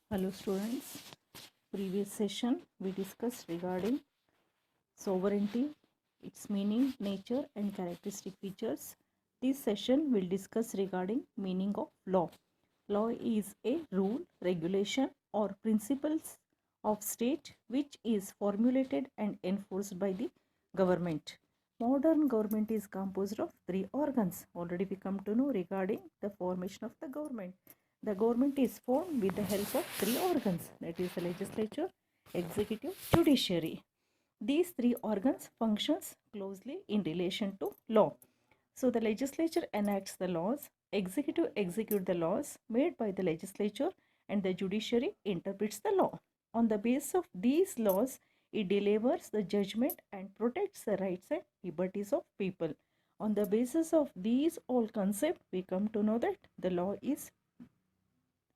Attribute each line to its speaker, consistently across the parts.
Speaker 1: Hello students, previous session we discussed regarding sovereignty, its meaning, nature and characteristic features. This session will discuss regarding meaning of law. Law is a rule, regulation or principles of state which is formulated and enforced by the government. Modern government is composed of three organs. Already we come to know regarding the formation of the government. The government is formed with the help of three organs, that is the legislature, executive, judiciary. These three organs functions closely in relation to law. So the legislature enacts the laws, executive execute the laws made by the legislature, and the judiciary interprets the law. On the basis of these laws, it delivers the judgment and protects the rights and liberties of people. On the basis of these all concepts, we come to know that the law is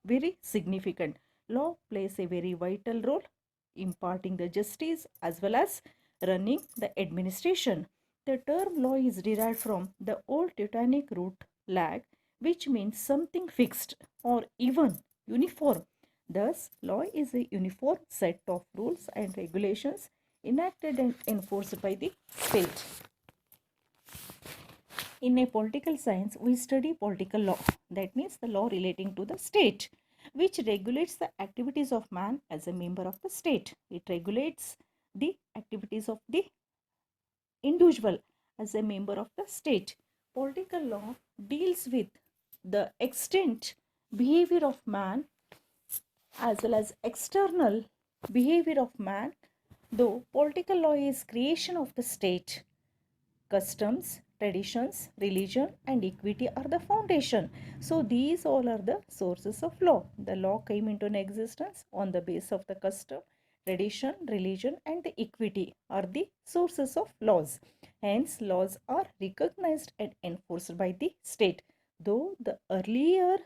Speaker 1: very significant. Law plays a very vital role imparting the justice as well as running the administration. The term law is derived from the old Teutonic root lag, which means something fixed or even uniform. Thus, law is a uniform set of rules and regulations enacted and enforced by the state. In a political science, we study political law. That means the law relating to the state, which regulates the activities of man as a member of the state. It regulates the activities of the individual as a member of the state. Political law deals with the extent behavior of man as well as external behavior of man, though political law is creation of the state. Customs, traditions, religion and equity are the foundation. So these all are the sources of law. The law came into an existence on the base of the custom, tradition, religion and the equity are the sources of laws. Hence laws are recognized and enforced by the state. Though the earlier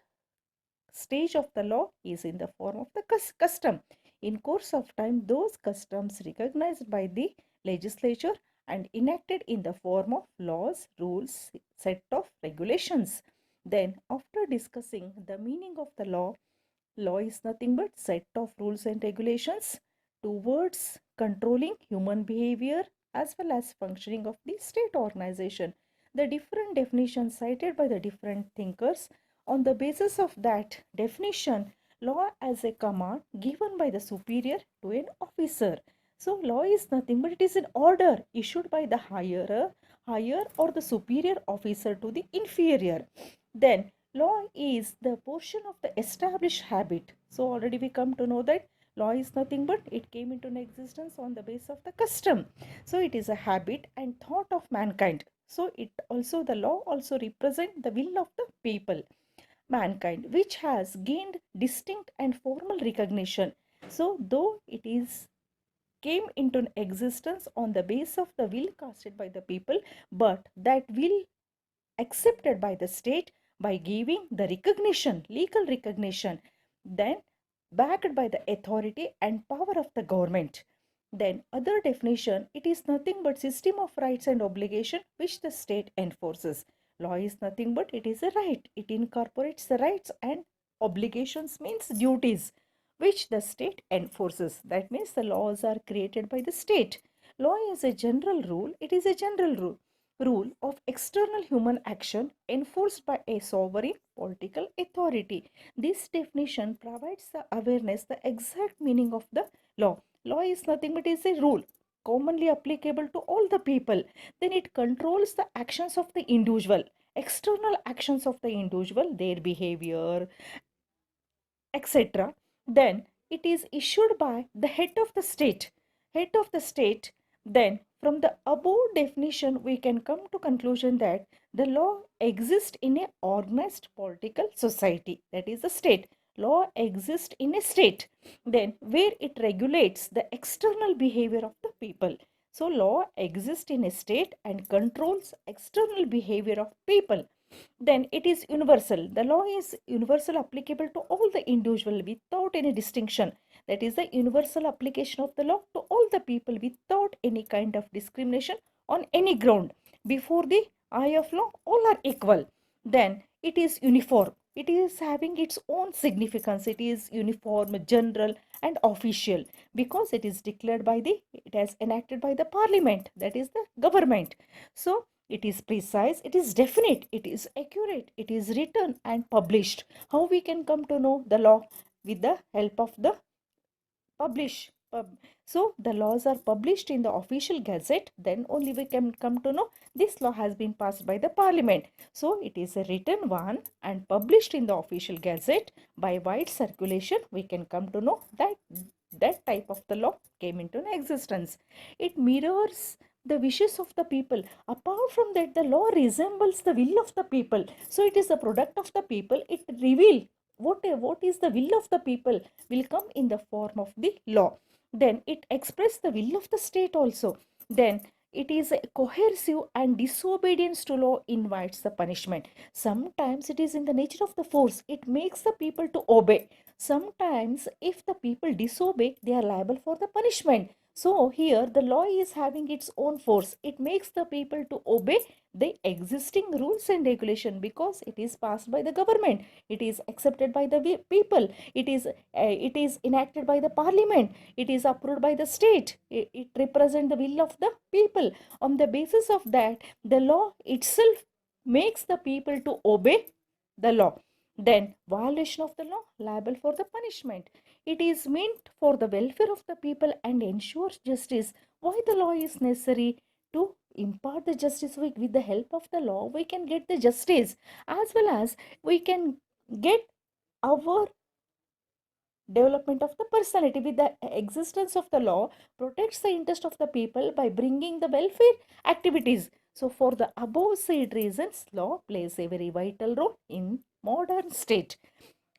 Speaker 1: stage of the law is in the form of the custom. In course of time, those customs recognized by the legislature and enacted in the form of laws, rules, set of regulations. Then, after discussing the meaning of the law, law is nothing but set of rules and regulations towards controlling human behavior as well as functioning of the state organization. The different definitions cited by the different thinkers, on the basis of that definition, law as a command given by the superior to an officer. So law is nothing but it is an order issued by the higher or the superior officer to the inferior. Then law is the portion of the established habit. So already we come to know that law is nothing but it came into an existence on the basis of the custom. So it is a habit and thought of mankind. So it also the law also represent the will of the people, mankind, which has gained distinct and formal recognition. So though it is came into existence on the basis of the will casted by the people, but that will accepted by the state by giving the recognition, legal recognition, then backed by the authority and power of the government. Then other definition, it is nothing but system of rights and obligation which the state enforces. Law is nothing but it is a right. It incorporates the rights and obligations means duties which the state enforces. That means the laws are created by the state. Law is a general rule. It is a general rule of external human action enforced by a sovereign political authority. This definition provides the awareness, the exact meaning of the law. Law is nothing but is a rule commonly applicable to all the people. Then it controls the actions of the individual, external actions of the individual, their behavior, etc. Then it is issued by the head of the state. Head of the state. Then from the above definition, we can come to conclusion that the law exists in a organized political society, that is the state. Law exists in a state, then where it regulates the external behavior of the people. So law exists in a state and controls external behavior of people. Then it is universal. The law is universal applicable to all the individual without any distinction. That is the universal application of the law to all the people without any kind of discrimination on any ground. Before the eye of law, all are equal. Then it is uniform. it is having its own significance. It is uniform, general, and official because it is declared by the, it has enacted by the parliament, that is the government. So it is precise, it is definite, it is accurate, it is written and published. How we can come to know the law? With the help of the publish. So the laws are published in the official gazette, then only we can come to know this law has been passed by the parliament. So it is a written one and published in the official gazette by wide circulation. We can come to know that that type of the law came into existence. It mirrors the wishes of the people. Apart from that, the law resembles the will of the people. So it is a product of the people. It reveals what is the will of the people will come in the form of the law. Then it expresses the will of the state also. Then it is a coercive, and disobedience to law invites the punishment. Sometimes it is in the nature of the force. It makes the people to obey. Sometimes if the people disobey, they are liable for the punishment. So here the law is having its own force. It makes the people to obey the existing rules and regulation because it is passed by the government. It is accepted by the people. It is enacted by the parliament. It is approved by the state. It represents the will of the people. On the basis of that, the law itself makes the people to obey the law. Then violation of the law liable for the punishment. It is meant for the welfare of the people and ensures justice. Why the law is necessary? To impart the justice. With the help of the law we can get the justice, as well as we can get our development of the personality. With the existence of the law protects the interest of the people by bringing the welfare activities. So for the above said reasons, law plays a very vital role in modern state.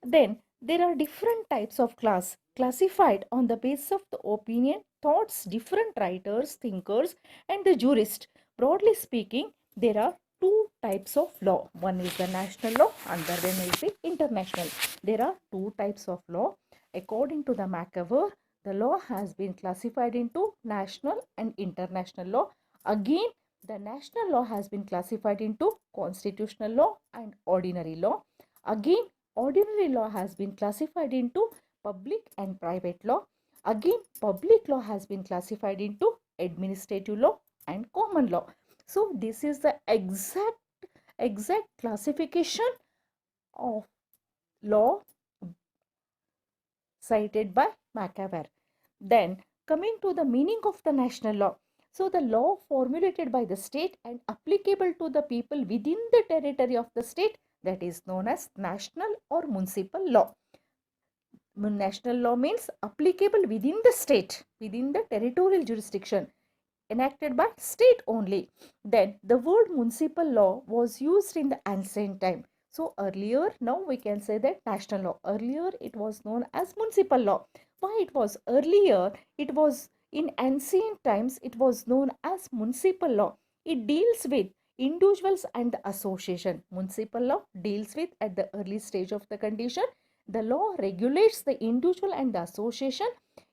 Speaker 1: Then there are different types of class classified on the basis of the opinion, thoughts, different writers, thinkers, and the jurist. Broadly speaking, there are two types of law. One is the national law, another one is the international. There are two types of law. According to the McAver, the law has been classified into national and international law. Again, the national law has been classified into constitutional law and ordinary law. Again, ordinary law has been classified into public and private law. Again, public law has been classified into administrative law and common law. So this is the exact classification of law cited by McAver. Then coming to the meaning of the national law. So the law formulated by the state and applicable to the people within the territory of the state, that is known as national or municipal law. National law means applicable within the state, within the territorial jurisdiction, enacted by state only. Then the word municipal law was used in the ancient time. So earlier, now we can say that national law. Earlier it was known as municipal law. Why it was earlier? It was in ancient times, it was known as municipal law. It deals with individuals and the association. Municipal law deals with at the early stage of the condition. The law regulates the individual and the association.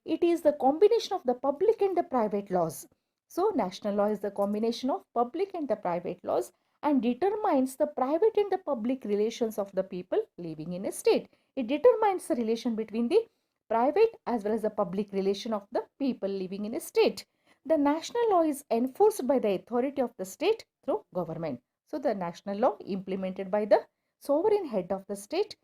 Speaker 1: It is the combination of the public and the private laws. So national law is the combination of public and the private laws and determines the private and the public relations of the people living in a state. It determines the relation between the private as well as the public relation of the people living in a state. The national law is enforced by the authority of the state through government. So the national law implemented by the sovereign head of the state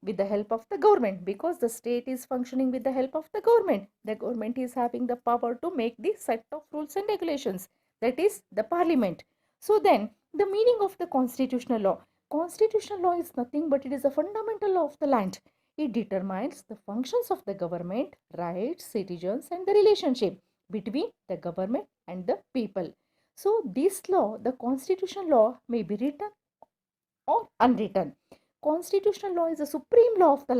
Speaker 1: with the help of the government, because the state is functioning with the help of the government. The government is having the power to make the set of rules and regulations, that is the parliament. So then the meaning of the constitutional law. Constitutional law is nothing but it is a fundamental law of the land. It determines the functions of the government, rights, citizens, and the relationship between the government and the people. So this law, the constitutional law, may be written or unwritten. Constitutional law is the supreme law of the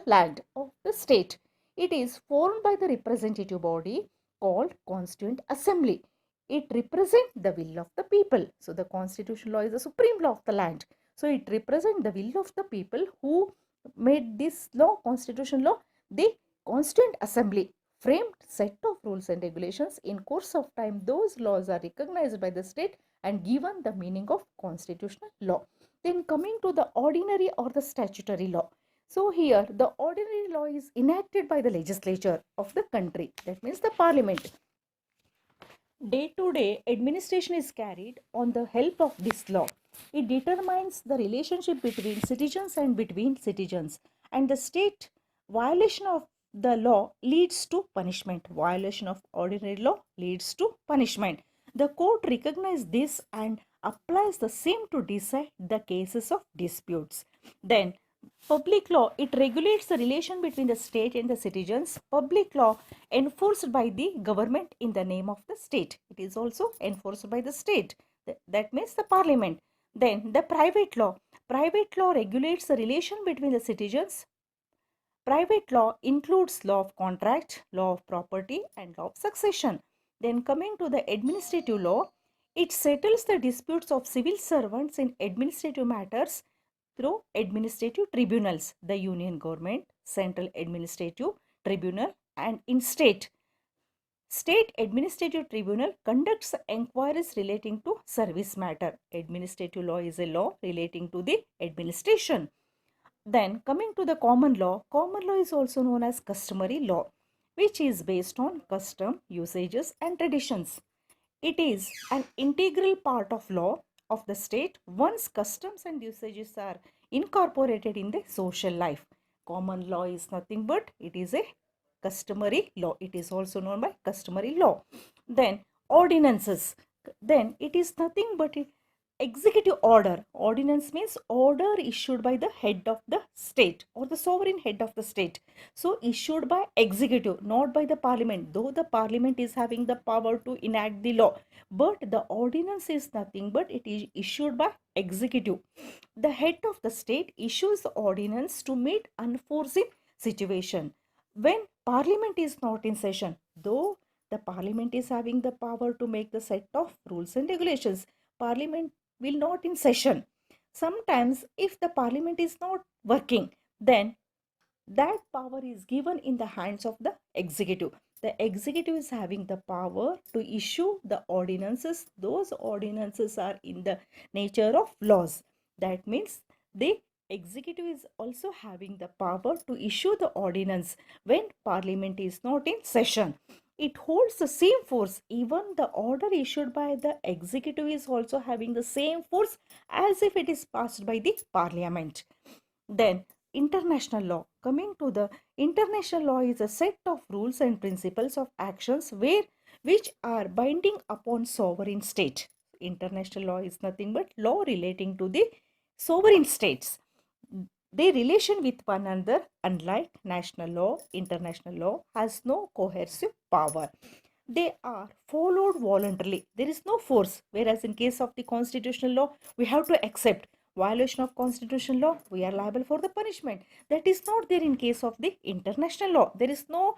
Speaker 1: land of the state. It is formed by the representative body called Constituent Assembly. It represents the will of the people. So the constitutional law is the supreme law of the land. So it represents the will of the people who made this law, constitutional law. The Constituent Assembly framed set of rules and regulations. In course of time, those laws are recognized by the state and given the meaning of constitutional law. Then coming to the ordinary or the statutory law. So here the ordinary law is enacted by the legislature of the country, that means the parliament. Day to day administration is carried on the help of this law. It determines the relationship between citizens and between citizens, and the state violation of the law leads to punishment. Violation of ordinary law leads to punishment. The court recognizes this and applies the same to decide the cases of disputes. Then public law, it regulates the relation between the state and the citizens. Public law enforced by the government in the name of the state. It is also enforced by the state. That means the parliament. Then the private law. Private law regulates the relation between the citizens. Private law includes law of contract, law of property, and law of succession. Then coming to the administrative law, it settles the disputes of civil servants in administrative matters through administrative tribunals, the union government, central administrative tribunal, and in state administrative tribunal conducts inquiries relating to service matter. Administrative law is a law relating to the administration. Then coming to the common law is also known as customary law, which is based on custom, usages, and traditions. It is an integral part of law of the state once customs and usages are incorporated in the social life. Common law is nothing but it is a customary law. It is also known by customary law. Then ordinances. Then it is nothing but executive order. Ordinance means order issued by the head of the state or the sovereign head of the state. So issued by executive, not by the parliament, though the parliament is having the power to enact the law, but the ordinance is nothing but it is issued by executive. The head of the state issues the ordinance to meet unforeseen situation when parliament is not in session, though the parliament is having the power to make the set of rules and regulations. Parliament will not in session. Sometimes if the parliament is not working, then that power is given in the hands of the executive. The executive is having the power to issue the ordinances. Those ordinances are in the nature of laws. That means the executive is also having the power to issue the ordinance when parliament is not in session. It holds the same force. Even the order issued by the executive is also having the same force as if it is passed by the parliament. Then international law. Coming to the international law is a set of rules and principles of actions which are binding upon sovereign state. International law is nothing but law relating to the sovereign states. Their relation with one another, unlike national law, international law has no coercive power. They are followed voluntarily. There is no force. Whereas in case of the constitutional law, we have to accept. Violation of constitutional law, we are liable for the punishment. That is not there in case of the international law. There is no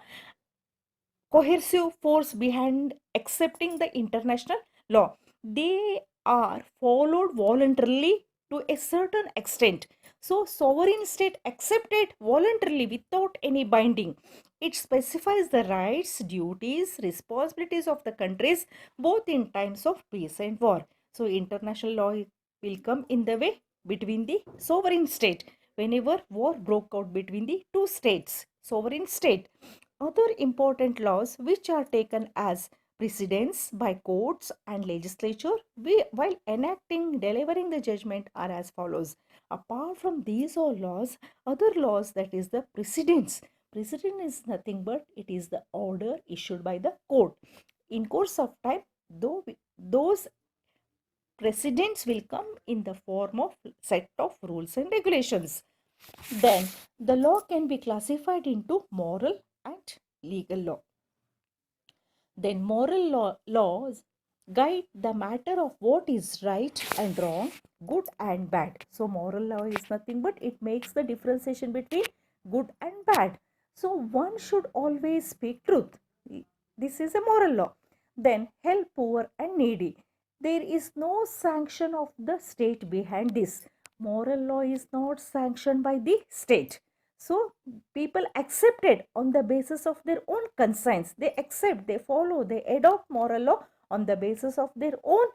Speaker 1: coercive force behind accepting the international law. They are followed voluntarily to a certain extent. So sovereign state accepted voluntarily without any binding. It specifies the rights, duties, responsibilities of the countries both in times of peace and war. So international law will come in the way between the sovereign state whenever war broke out between the two states, sovereign state. Other important laws which are taken as precedents by courts and legislature while enacting, delivering the judgment are as follows. Apart from these all laws, other laws, that is the precedents. Precedent is nothing but it is the order issued by the court. In course of time, those precedents will come in the form of set of rules and regulations. Then the law can be classified into moral and legal law. Then laws guide the matter of what is right and wrong, good and bad. So moral law is nothing but it makes the differentiation between good and bad. So one should always speak truth. This is a moral law. Then help poor and needy. There is no sanction of the state behind this. Moral law is not sanctioned by the state. So people accept it on the basis of their own conscience. They accept, they follow, they adopt moral law on the basis of their own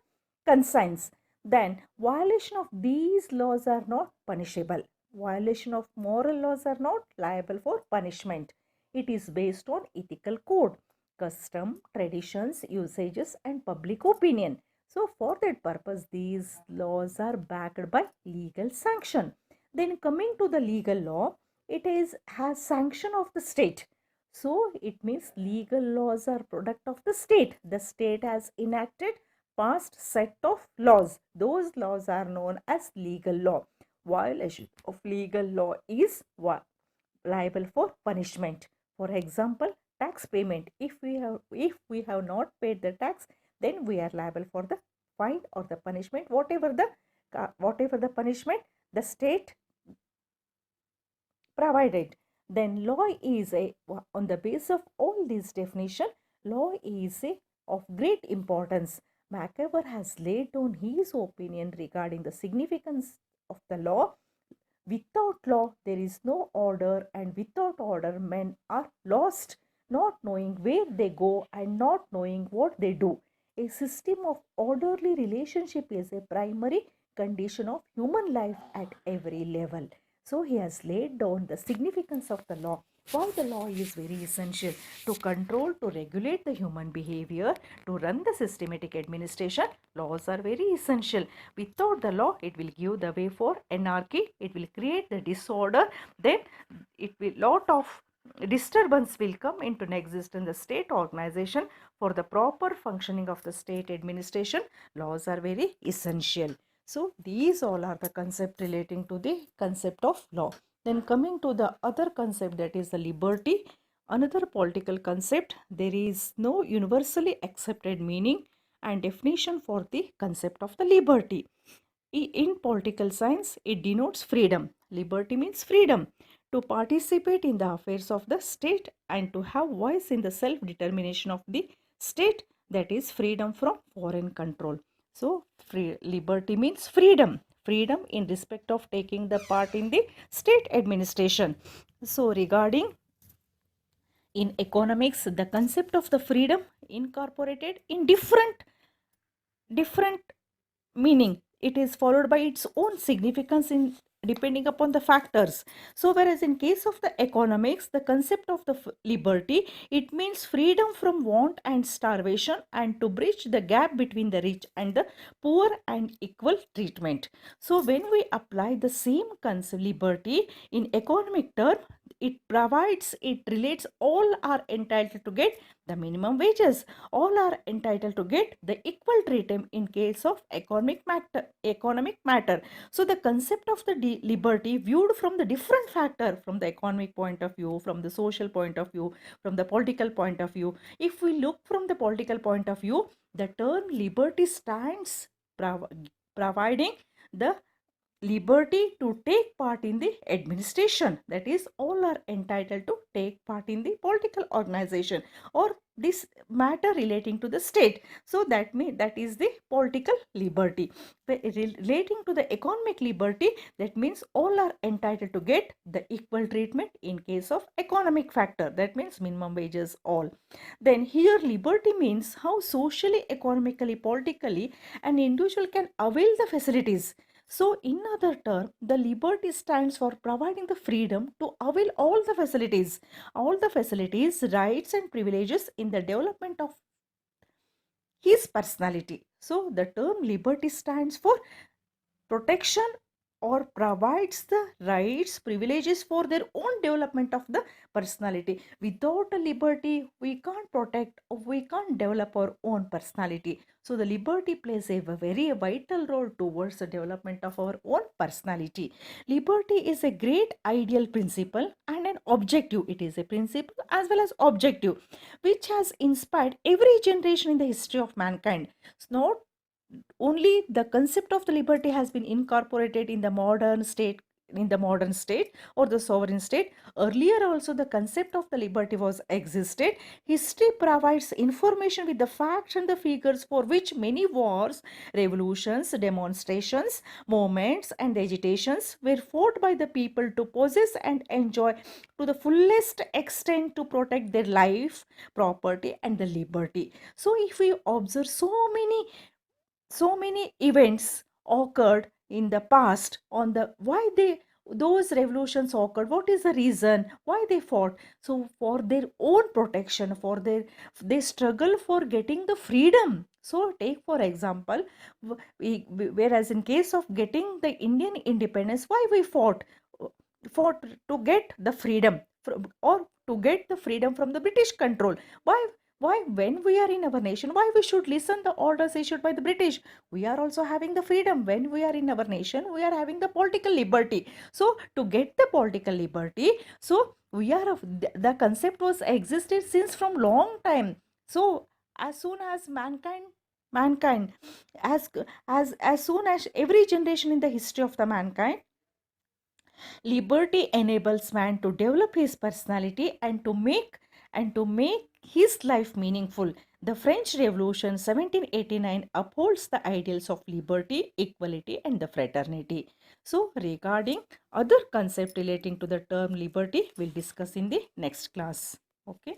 Speaker 1: conscience, then violation of these laws are not punishable. Violation of moral laws are not liable for punishment. It is based on ethical code, custom, traditions, usages, and public opinion. So, for that purpose, these laws are backed by legal sanction. Then, coming to the legal law, it is has sanction of the state. So, it means legal laws are product of the state. The state has enacted past set of laws. Those laws are known as legal law. Violation of legal law is liable for punishment. For example, tax payment. If we have not paid the tax, then we are liable for the fine or the punishment, whatever the punishment the state provided. Then law is a on the basis of all these definition, law is a of great importance. Macabre has laid down his opinion regarding the significance of the law. Without law, there is no order, and without order, men are lost, not knowing where they go and not knowing what they do. A system of orderly relationship is a primary condition of human life at every level. So, he has laid down the significance of the law. Why the law is very essential to control, to regulate the human behavior, to run the systematic administration. Laws are very essential. Without the law, it will give the way for anarchy, it will create the disorder, then it will lot of disturbance will come into existence in the state organization. For the proper functioning of the state administration, laws are very essential. So these all are the concept relating to the concept of law. Then coming to the other concept, that is the liberty, another political concept. There is no universally accepted meaning and definition for the concept of the liberty. In political science, it denotes freedom. Liberty means freedom to participate in the affairs of the state and to have voice in the self-determination of the state, that is freedom from foreign control. So, liberty means freedom. Freedom in respect of taking the part in the state administration. So, regarding in economics, the concept of the freedom incorporated in different meaning. It is followed by its own significance in depending upon the factors. So whereas in case of the economics, the concept of the liberty, it means freedom from want and starvation and to bridge the gap between the rich and the poor and equal treatment. So when we apply the same concept liberty in economic term, it relates all are entitled to get the minimum wages, all are entitled to get the equal treatment in case of economic matter. So the concept of the liberty viewed from the different factor, from the economic point of view, from the social point of view, from the political point of view. If we look from the political point of view, the term liberty stands providing the liberty to take part in the administration, that is all are entitled to take part in the political organization or this matter relating to the state. So that is the political liberty. Relating to the economic liberty, that means all are entitled to get the equal treatment in case of economic factor, that means minimum wages all. Then here liberty means how socially, economically, politically an individual can avail the facilities. So, in other term, the liberty stands for providing the freedom to avail all the facilities, rights and privileges in the development of his personality. So, the term liberty stands for protection or provides the rights, privileges for their own development of the personality. Without a liberty, we can't protect or we can't develop our own personality. So the liberty plays a very vital role towards the development of our own personality. Liberty is a great ideal principle and an objective. It is a principle as well as objective, which has inspired every generation in the history of mankind. It's not only the concept of the liberty has been incorporated in the modern state or the sovereign state. Earlier also the concept of the liberty was existed. History provides information with the facts and the figures for which many wars, revolutions, demonstrations, movements and agitations were fought by the people to possess and enjoy to the fullest extent to protect their life, property and the liberty. So if we observe so many events occurred in the past on the why they those revolutions occurred, what is the reason why they fought. So for their own protection, for their they struggle for getting the freedom. So take for example, whereas in case of getting the Indian independence, why we fought to get the freedom from, or to get the freedom from the British control. Why when we are in our nation, why we should listen the orders issued by the British? We are also having the freedom. When we are in our nation, we are having the political liberty. So to get the political liberty, so we are the concept was existed since from long time. So as soon as mankind as soon as every generation in the history of the mankind, liberty enables man to develop his personality and to make his life meaningful. The French Revolution 1789 upholds the ideals of liberty, equality, and the fraternity. So, regarding other concept relating to the term liberty, we'll discuss in the next class. Okay.